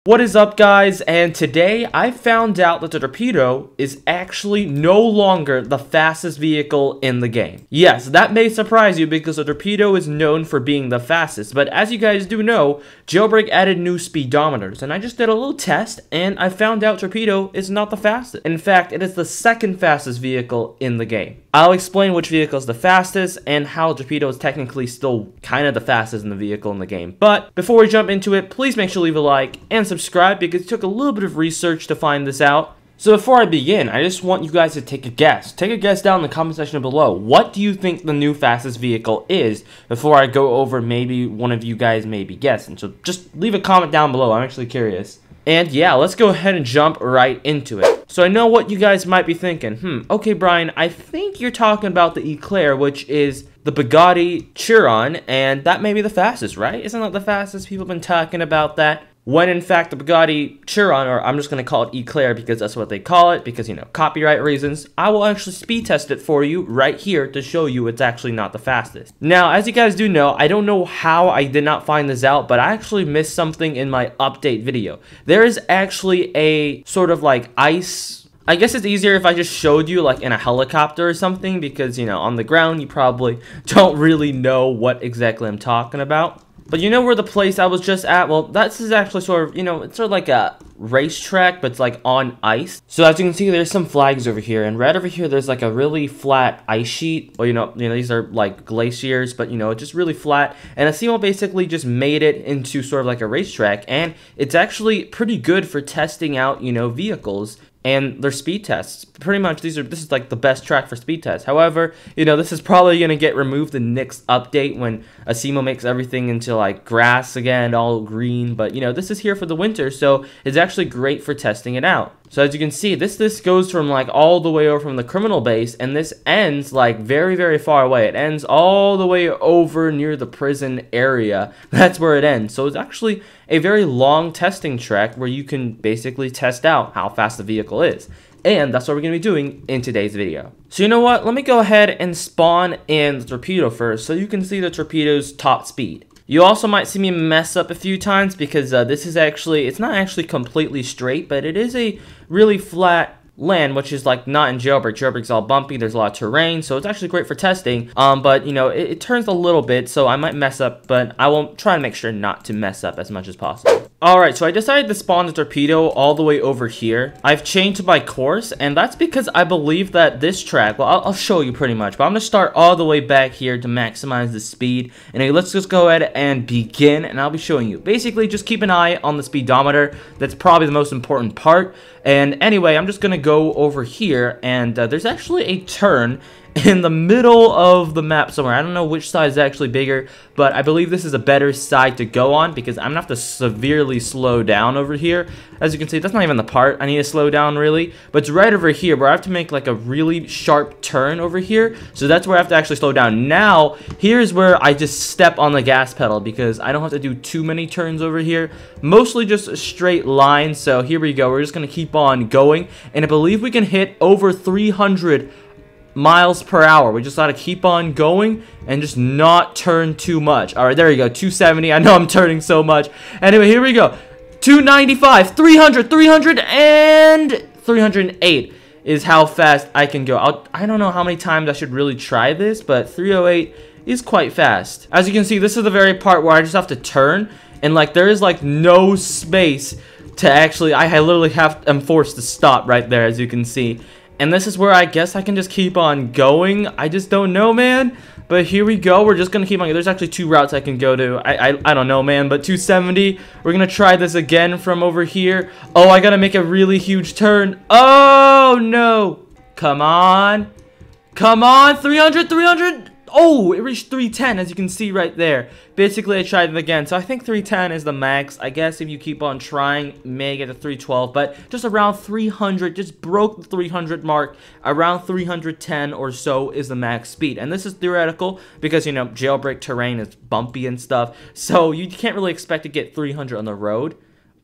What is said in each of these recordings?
What is up, guys? And today I found out that the Torpedo is actually no longer the fastest vehicle in the game. Yes, that may surprise you because the Torpedo is known for being the fastest, but as you guys do know, Jailbreak added new speedometers, and I just did a little test and I found out Torpedo is not the fastest. In fact, it is the second fastest vehicle in the game. I'll explain which vehicle is the fastest and how Torpedo is technically still kind of the fastest in the vehicle in the game. But before we jump into it, please make sure to leave a like and subscribe because it took a little bit of research to find this out. So before I begin, I just want you guys to take a guess. Take a guess down in the comment section below. What do you think the new fastest vehicle is before I go over maybe one of you guys may be guessing? So just leave a comment down below. I'm actually curious. And yeah, let's go ahead and jump right into it. So I know what you guys might be thinking. Okay, Brian, I think you're talking about the Eclair, which is the Bugatti Chiron, and that may be the fastest, right? Isn't that the fastest? People have been talking about that. When in fact the Bugatti Chiron, or I'm just going to call it Eclair because that's what they call it, because, you know, copyright reasons, I will actually speed test it for you right here to show you it's actually not the fastest. Now, as you guys do know, I don't know how I did not find this out, but I actually missed something in my update video. There is actually a sort of like ice... I guess it's easier if I just showed you like in a helicopter or something because, you know, on the ground you probably don't really know what exactly I'm talking about. But you know where the place I was just at? Well, this is actually sort of, you know, it's sort of like a racetrack, but it's like on ice. So as you can see, there's some flags over here, and right over here, there's like a really flat ice sheet. Well, you know, these are like glaciers, but you know, it's just really flat. And Asimo basically just made it into sort of like a racetrack, and it's actually pretty good for testing out, you know, vehicles and their speed tests. Pretty much this is like the best track for speed tests. However, you know, this is probably going to get removed in the next update when Asimo makes everything into like grass again, all green. But you know, this is here for the winter, so it's actually great for testing it out. So as you can see, this goes from like all the way over from the criminal base, and this ends like very, very far away. It ends all the way over near the prison area. That's where it ends. So it's actually a very long testing track where you can basically test out how fast the vehicle is. And that's what we're going to be doing in today's video. So you know what? Let me go ahead and spawn in the Torpedo first so you can see the Torpedo's top speed. You also might see me mess up a few times because this is actually, it's not actually completely straight, but it is a really flat land, which is like not in Jailbreak. Jailbreak's all bumpy, there's a lot of terrain, so it's actually great for testing. But you know, it turns a little bit, so I might mess up, but I will try to make sure not to mess up as much as possible. Alright, so I decided to spawn the Torpedo all the way over here. I've changed my course, and that's because I believe that this track, well, I'll show you pretty much, but I'm going to start all the way back here to maximize the speed. And let's just go ahead and begin, and I'll be showing you. Basically, just keep an eye on the speedometer. That's probably the most important part. And anyway, I'm just going to go over here, and there's actually a turn in the middle of the map somewhere. I don't know which side is actually bigger, but I believe this is a better side to go on because I'm gonna have to severely slow down over here. As you can see, that's not even the part I need to slow down really, but it's right over here where I have to make like a really sharp turn over here. So that's where I have to actually slow down. Now, here's where I just step on the gas pedal because I don't have to do too many turns over here. Mostly just a straight line. So here we go. We're just gonna keep on going, and I believe we can hit over 300 miles per hour. We just gotta keep on going and just not turn too much. All right, there you go. 270. I know I'm turning so much. Anyway, here we go. 295, 300, 300, and 308 is how fast I can go. I don't know how many times I should really try this, but 308 is quite fast. As you can see, this is the very part where I just have to turn, and like there is like no space to actually, I literally am forced to stop right there, as you can see. And this is where I guess I can just keep on going. I just don't know, man. But here we go. We're just going to keep on. There's actually two routes I can go to. I don't know, man. But 270. We're going to try this again from over here. Oh, I got to make a really huge turn. Oh, no. Come on. Come on. 300, 300. Oh, it reached 310, as you can see right there. Basically, I tried it again. So I think 310 is the max. I guess if you keep on trying, may get to 312. But just around 300, just broke the 300 mark. Around 310 or so is the max speed. And this is theoretical because, you know, Jailbreak terrain is bumpy and stuff. So you can't really expect to get 300 on the road.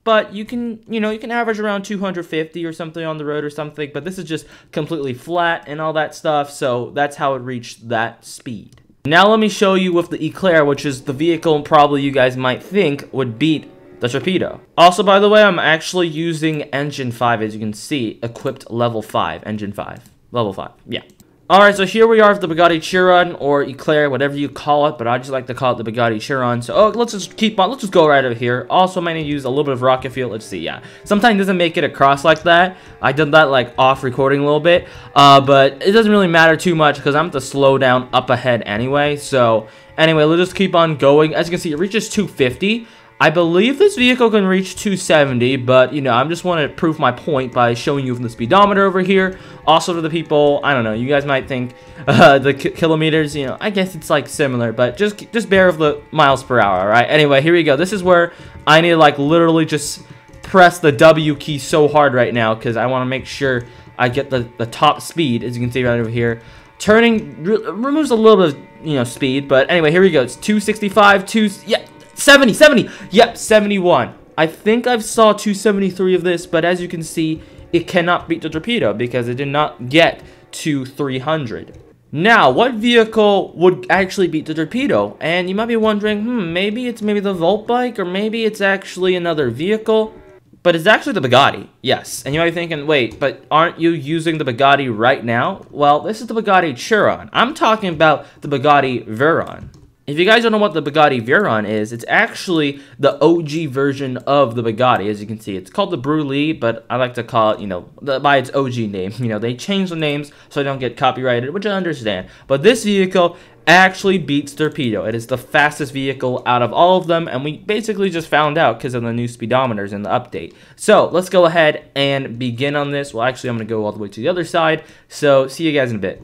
But you can, you know, you can average around 250 or something on the road or something. But this is just completely flat and all that stuff. So that's how it reached that speed. Now let me show you with the Eclair, which is the vehicle probably you guys might think would beat the Torpedo. Also, by the way, I'm actually using engine 5, as you can see, equipped level 5, engine 5, level 5, yeah. Alright, so here we are with the Bugatti Chiron, or Eclair, whatever you call it, but I just like to call it the Bugatti Chiron. So, let's just keep on, let's just go right over here. Also, I'm going to use a little bit of rocket fuel. Let's see, yeah. Sometimes it doesn't make it across like that. I did that, like, off recording a little bit, but it doesn't really matter too much, because I'm going to slow down up ahead anyway. So, anyway, let's just keep on going. As you can see, it reaches 250. I believe this vehicle can reach 270, but, you know, I just want to prove my point by showing you from the speedometer over here. Also, to the people, I don't know, you guys might think the kilometers, you know, I guess it's, like, similar, but just bear with the miles per hour, all right? Anyway, here we go. This is where I need to, like, literally just press the W key so hard right now, because I want to make sure I get the top speed, as you can see right over here. Turning removes a little bit of, you know, speed, but anyway, here we go. It's 265, yeah. 70, yep, 71. I think I've saw 273 of this, but as you can see, it cannot beat the Torpedo because it did not get to 300. Now, what vehicle would actually beat the Torpedo? And you might be wondering, maybe it's the Volt bike, or maybe it's actually another vehicle. But it's actually the Bugatti, yes. And you might be thinking, wait, but aren't you using the Bugatti right now? Well, this is the Bugatti Chiron. I'm talking about the Bugatti Veyron. If you guys don't know what the Bugatti Veyron is, it's actually the OG version of the Bugatti, as you can see. It's called the Brulé, but I like to call it, you know, by its OG name. You know, they change the names so they don't get copyrighted, which I understand. But this vehicle actually beats Torpedo. It is the fastest vehicle out of all of them, and we basically just found out because of the new speedometers in the update. So, let's go ahead and begin on this. Well, actually, I'm going to go all the way to the other side, so see you guys in a bit.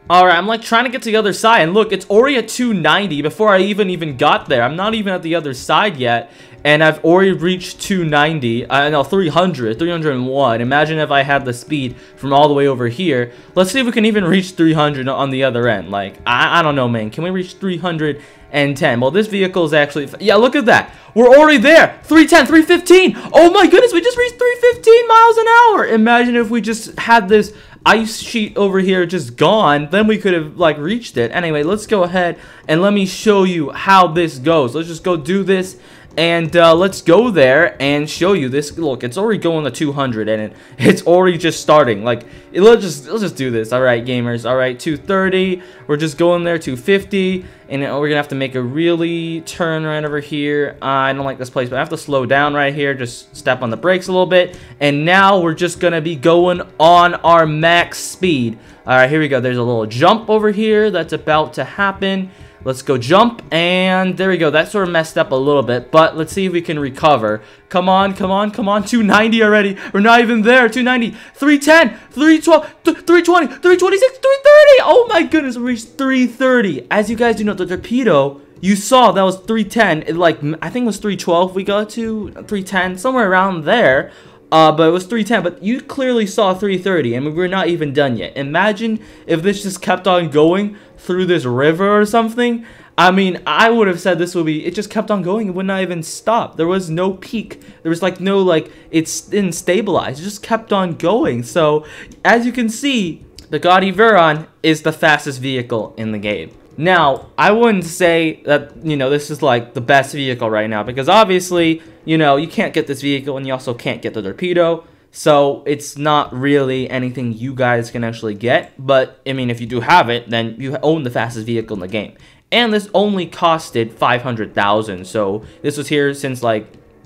Alright, I'm like trying to get to the other side, and look, it's already at 290 before I even got there. I'm not even at the other side yet, and I've already reached 290, no, 300, 301. Imagine if I had the speed from all the way over here. Let's see if we can even reach 300 on the other end. Like, I don't know, man. Can we reach 310? Well, this vehicle is actually, yeah, look at that. We're already there. 310, 315. Oh my goodness, we just reached 315 miles an hour. Imagine if we just had this ice sheet over here just gone, then we could have like reached it. Anyway, let's go ahead and let me show you how this goes. Let's just go do this, and let's go there and show you this. Look, it's already going to 200, and it's already just starting. Like, let's just do this. All right, gamers. All right, 230. We're just going there. 250, and we're gonna have to make a really turn right over here. I don't like this place, but I have to slow down right here. Just step on the brakes a little bit, and now we're just gonna be going on our max speed. All right, here we go. There's a little jump over here that's about to happen. Let's go jump, and there we go. That sort of messed up a little bit, but let's see if we can recover. Come on, come on, come on. 290 already. We're not even there. 290, 310, 312, 320, 326, 330. Oh my goodness, we reached 330. As you guys do know, the Torpedo, you saw that was 310. It, like, I think it was 312 we got to, 310, somewhere around there. But it was 310, but you clearly saw 330, and we're not even done yet. Imagine if this just kept on going through this river or something. I mean, I would have said this would be, it just kept on going, it would not even stop. There was no peak, there was like no, like, it didn't stabilize, it just kept on going. So, as you can see, the Bugatti Veyron is the fastest vehicle in the game. Now, I wouldn't say that, you know, this is like the best vehicle right now, because obviously, you know, you can't get this vehicle and you also can't get the Torpedo, so it's not really anything you guys can actually get. But, I mean, if you do have it, then you own the fastest vehicle in the game. And this only costed 500,000, so this was here since, like,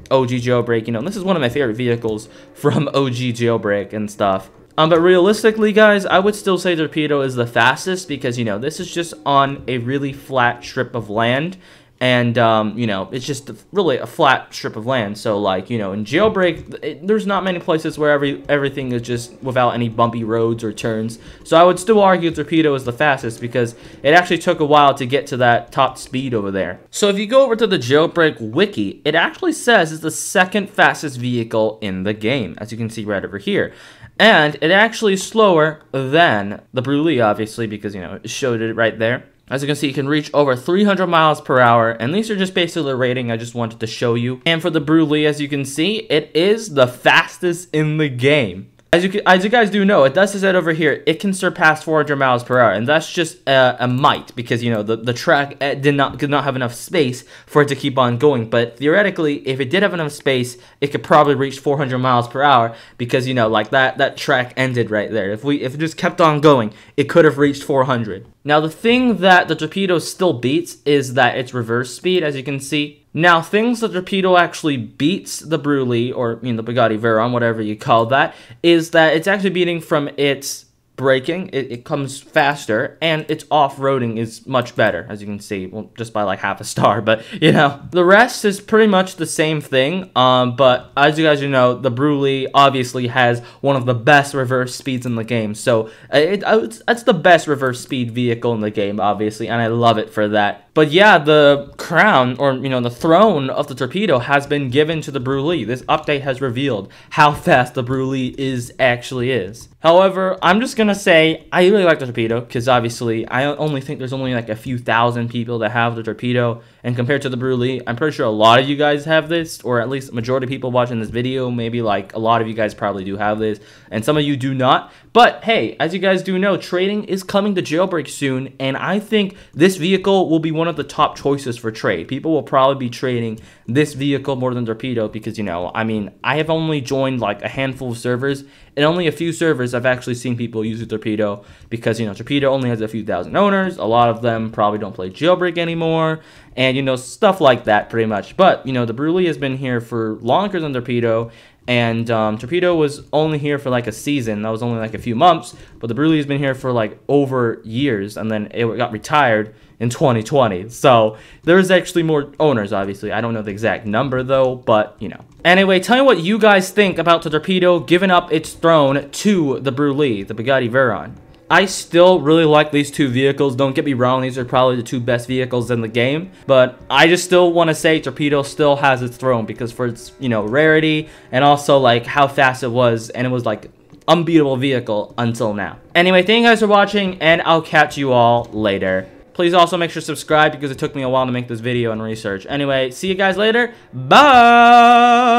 OG Jailbreak. You know, this is one of my favorite vehicles from OG Jailbreak and stuff. But realistically, guys, I would still say Torpedo is the fastest because, you know, this is just on a really flat strip of land. And, you know, it's just really a flat strip of land. So, like, you know, in Jailbreak, there's not many places where everything is just without any bumpy roads or turns. So I would still argue Torpedo is the fastest because it actually took a while to get to that top speed over there. So if you go over to the Jailbreak wiki, it actually says it's the second fastest vehicle in the game, as you can see right over here. And it actually is slower than the Brulé, obviously, because, you know, it showed it right there. As you can see, you can reach over 300 miles per hour, and these are just basically the rating I just wanted to show you. And for the Brulé, as you can see, it is the fastest in the game. As you guys do know, it does say over here, it can surpass 400 miles per hour, and that's just a might, because, you know, the track did not have enough space for it to keep on going. But theoretically, if it did have enough space, it could probably reach 400 miles per hour, because, you know, like that track ended right there. If it just kept on going, it could have reached 400. Now, the thing that the Torpedo still beats is that its reverse speed, as you can see. Now, things the Torpedo actually beats the Brulé, or, you know, the Bugatti Veyron, whatever you call that, is that it's actually beating from its braking. It comes faster, and its off-roading is much better, as you can see, well, just by like half a star. But, you know, the rest is pretty much the same thing. But as you guys know, the Brulé obviously has one of the best reverse speeds in the game. So it's the best reverse speed vehicle in the game, obviously, and I love it for that. But yeah, the crown, or, you know, the throne of the Torpedo has been given to the Brulé. This update has revealed how fast the Brulé actually is. However, I'm just gonna say I really like the Torpedo, because obviously I only think there's only like a few thousand people that have the Torpedo, and compared to the Brulé, I'm pretty sure a lot of you guys have this, or at least the majority of people watching this video, maybe like a lot of you guys probably do have this, and some of you do not. But hey, as you guys do know, trading is coming to Jailbreak soon, and I think this vehicle will be one of the top choices for trade. People will probably be trading this vehicle more than Torpedo, because, you know, I mean, I have only joined like a handful of servers, and only a few servers I've actually seen people use the Torpedo, because, you know, Torpedo only has a few thousand owners. A lot of them probably don't play Jailbreak anymore, and, you know, stuff like that pretty much. But, you know, the Brulé has been here for longer than Torpedo, and Torpedo was only here for like a season. That was only like a few months, but the Brulé has been here for like over years, and then it got retired in 2020. So there's actually more owners, obviously. I don't know the exact number though, but, you know. Anyway, tell me what you guys think about the Torpedo giving up its throne to the Brulé, the Bugatti Veyron. I still really like these two vehicles. Don't get me wrong, these are probably the two best vehicles in the game, but I just still want to say Torpedo still has its throne, because for its, you know, rarity, and also like how fast it was, and it was like unbeatable vehicle until now. Anyway, thank you guys for watching, and I'll catch you all later. Please also make sure to subscribe, because it took me a while to make this video and research. Anyway, see you guys later. Bye!